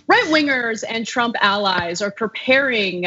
Right-wingers and Trump allies are preparing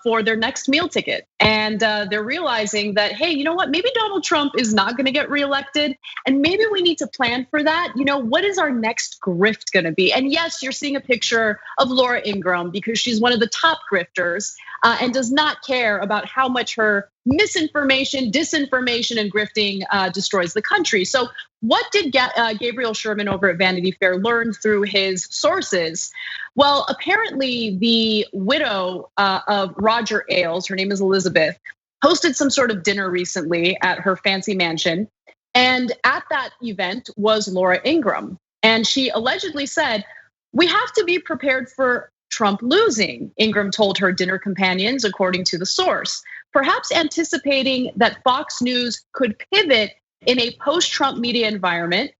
for their next meal ticket. And they're realizing that, hey, you know what? Maybe Donald Trump is not gonna get reelected. And maybe we need to plan for that. What is our next grift gonna be? And yes, you're seeing a picture of Laura Ingraham because she's one of the top grifters and does not care about how much her misinformation, disinformation, and grifting destroys the country. So what did Gabriel Sherman over at Vanity Fair learn through his sources? Well, apparently the widow of Roger Ailes, her name is Elizabeth, hosted some sort of dinner recently at her fancy mansion. And at that event was Laura Ingraham. And she allegedly said, "We have to be prepared for Trump losing," Ingraham told her dinner companions, according to the source, perhaps anticipating that Fox News could pivot in a post-Trump media environment.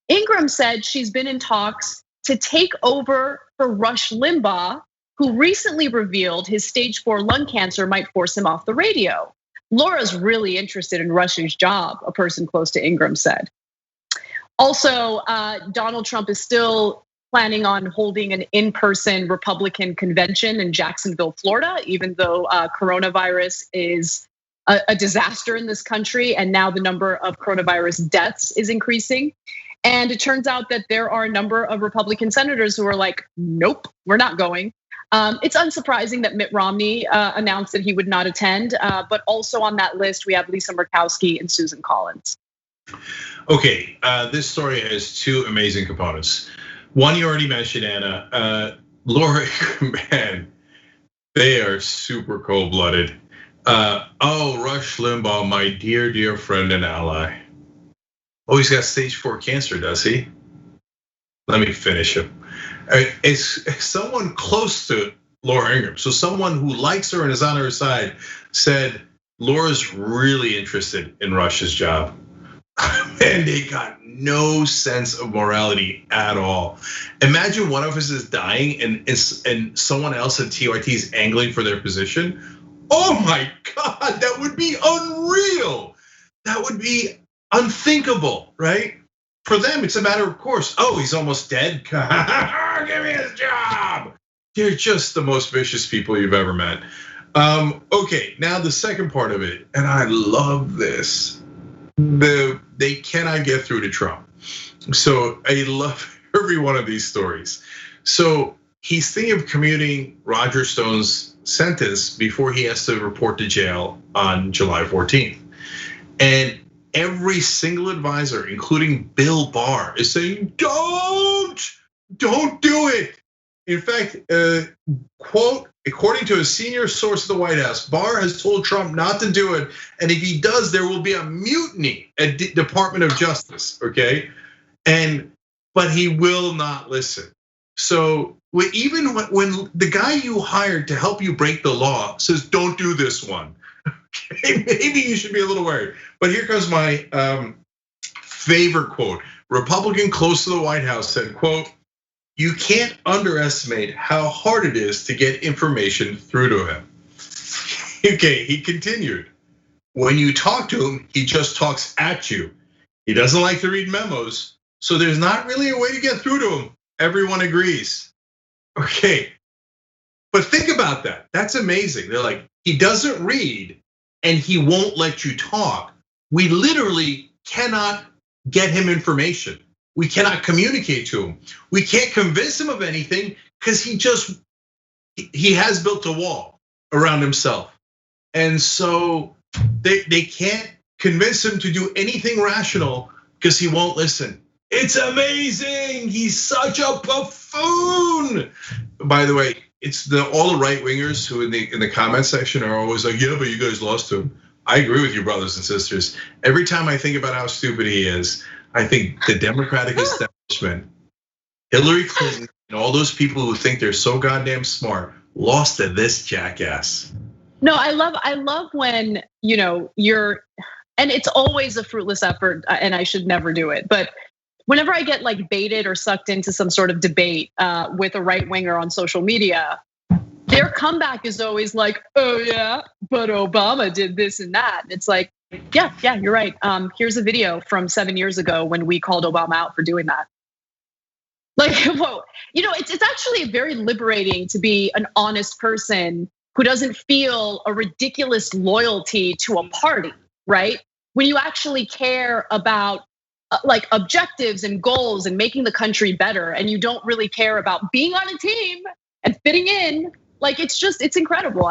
Ingraham said she's been in talks to take over for Rush Limbaugh, who recently revealed his stage 4 lung cancer might force him off the radio. Laura's really interested in Rush's job, a person close to Ingraham said. Also, Donald Trump is still planning on holding an in-person Republican convention in Jacksonville, Florida, even though coronavirus is a disaster in this country, and now the number of coronavirus deaths is increasing. And it turns out that there are a number of Republican senators who are like, nope, we're not going. It's unsurprising that Mitt Romney announced that he would not attend, but also on that list, we have Lisa Murkowski and Susan Collins. Okay, this story has two amazing components. One you already mentioned, Anna, Laura, man, they are super cold-blooded. Rush Limbaugh, my dear, dear friend and ally. Oh, he's got stage 4 cancer, does he? Let me finish him. It's someone close to Laura Ingraham, so someone who likes her and is on her side, said Laura's really interested in Rush's job. Man, they got no sense of morality at all. Imagine one of us is dying and someone else at TRT is angling for their position. Oh my God, that would be unreal. That would be unthinkable, right? For them, it's a matter of course. Oh, he's almost dead. Give me his job. They're just the most vicious people you've ever met. Okay, now the second part of it, and I love this. They cannot get through to Trump. So I love every one of these stories. So he's thinking of commuting Roger Stone's sentence before he has to report to jail on July 14th. And every single advisor, including Bill Barr, is saying, don't do it. In fact, quote, according to a senior source at the White House, Barr has told Trump not to do it. And if he does, there will be a mutiny at the Department of Justice, okay? But he will not listen. So even when the guy you hired to help you break the law says, don't do this one, okay, maybe you should be a little worried. But here comes my favorite quote. Republican close to the White House said, quote, "You can't underestimate how hard it is to get information through to him." Okay, he continued. "When you talk to him, he just talks at you. He doesn't like to read memos, so there's not really a way to get through to him. Everyone agrees." Okay, but think about that. That's amazing. They're like, he doesn't read and he won't let you talk. We literally cannot get him information. We cannot communicate to him. We can't convince him of anything because he has built a wall around himself. And so they can't convince him to do anything rational because he won't listen. It's amazing. He's such a buffoon. By the way, it's all the right wingers who in the comment section are always like, yeah, but you guys lost to him. I agree with you, brothers and sisters. Every time I think about how stupid he is, I think the Democratic establishment, Hillary Clinton, and all those people who think they're so goddamn smart lost to this jackass. No, I love when you're, and it's always a fruitless effort, and I should never do it. But whenever I get like baited or sucked into some sort of debate with a right winger on social media, their comeback is always like, oh yeah, but Obama did this and that. It's like, yeah, you're right. Here's a video from 7 years ago when we called Obama out for doing that. Like, whoa, it's actually very liberating to be an honest person who doesn't feel a ridiculous loyalty to a party, right? When you actually care about like objectives and goals and making the country better, and you don't really care about being on a team and fitting in, like it's incredible.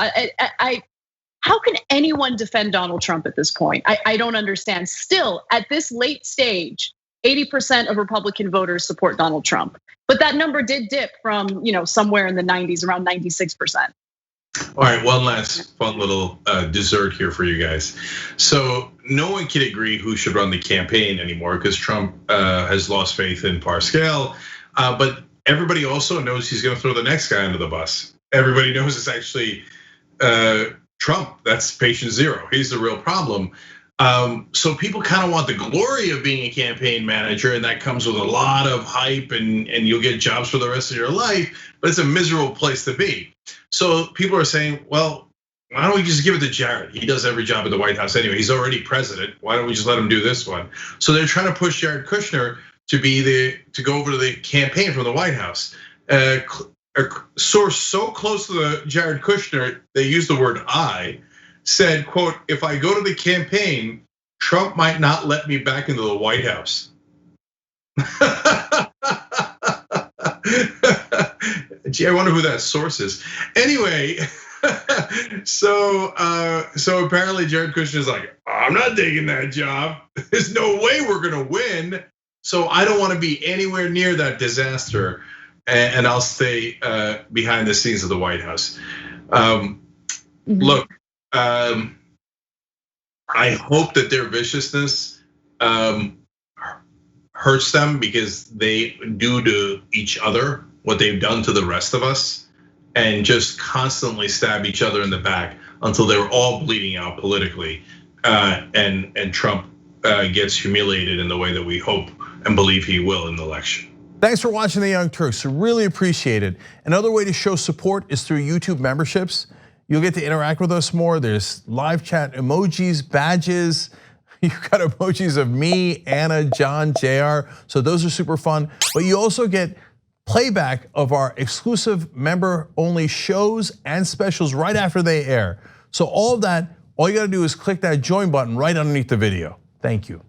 How can anyone defend Donald Trump at this point? I don't understand. Still, at this late stage, 80% of Republican voters support Donald Trump. But that number did dip from somewhere in the 90s, around 96%. All right, one last fun little dessert here for you guys. So no one can agree who should run the campaign anymore because Trump has lost faith in Pascal. But everybody also knows he's gonna throw the next guy under the bus. Everybody knows it's actually Trump. That's patient zero. He's the real problem. So people kind of want the glory of being a campaign manager, and that comes with a lot of hype, and you'll get jobs for the rest of your life, but it's a miserable place to be. So people are saying, well, why don't we just give it to Jared? He does every job at the White House anyway. He's already president. Why don't we just let him do this one? So they're trying to push Jared Kushner to go over to the campaign from the White House. A source so close to the Jared Kushner, they use the word "I," said, quote, "If I go to the campaign, Trump might not let me back into the White House." Gee, I wonder who that source is. Anyway, so apparently Jared Kushner is like, I'm not taking that job. There's no way we're gonna win. So I don't want to be anywhere near that disaster, and I'll stay behind the scenes of the White House. Look. I hope that their viciousness hurts them because they do to each other what they've done to the rest of us, and just constantly stab each other in the back until they're all bleeding out politically, and Trump gets humiliated in the way that we hope and believe he will in the election. Thanks for watching The Young Turks. Really appreciate it. Another way to show support is through YouTube memberships. You'll get to interact with us more. There's live chat emojis, badges. You've got emojis of me, Anna, John, JR. So those are super fun. But you also get playback of our exclusive member-only shows and specials right after they air. So all of that, all you gotta do is click that join button right underneath the video. Thank you.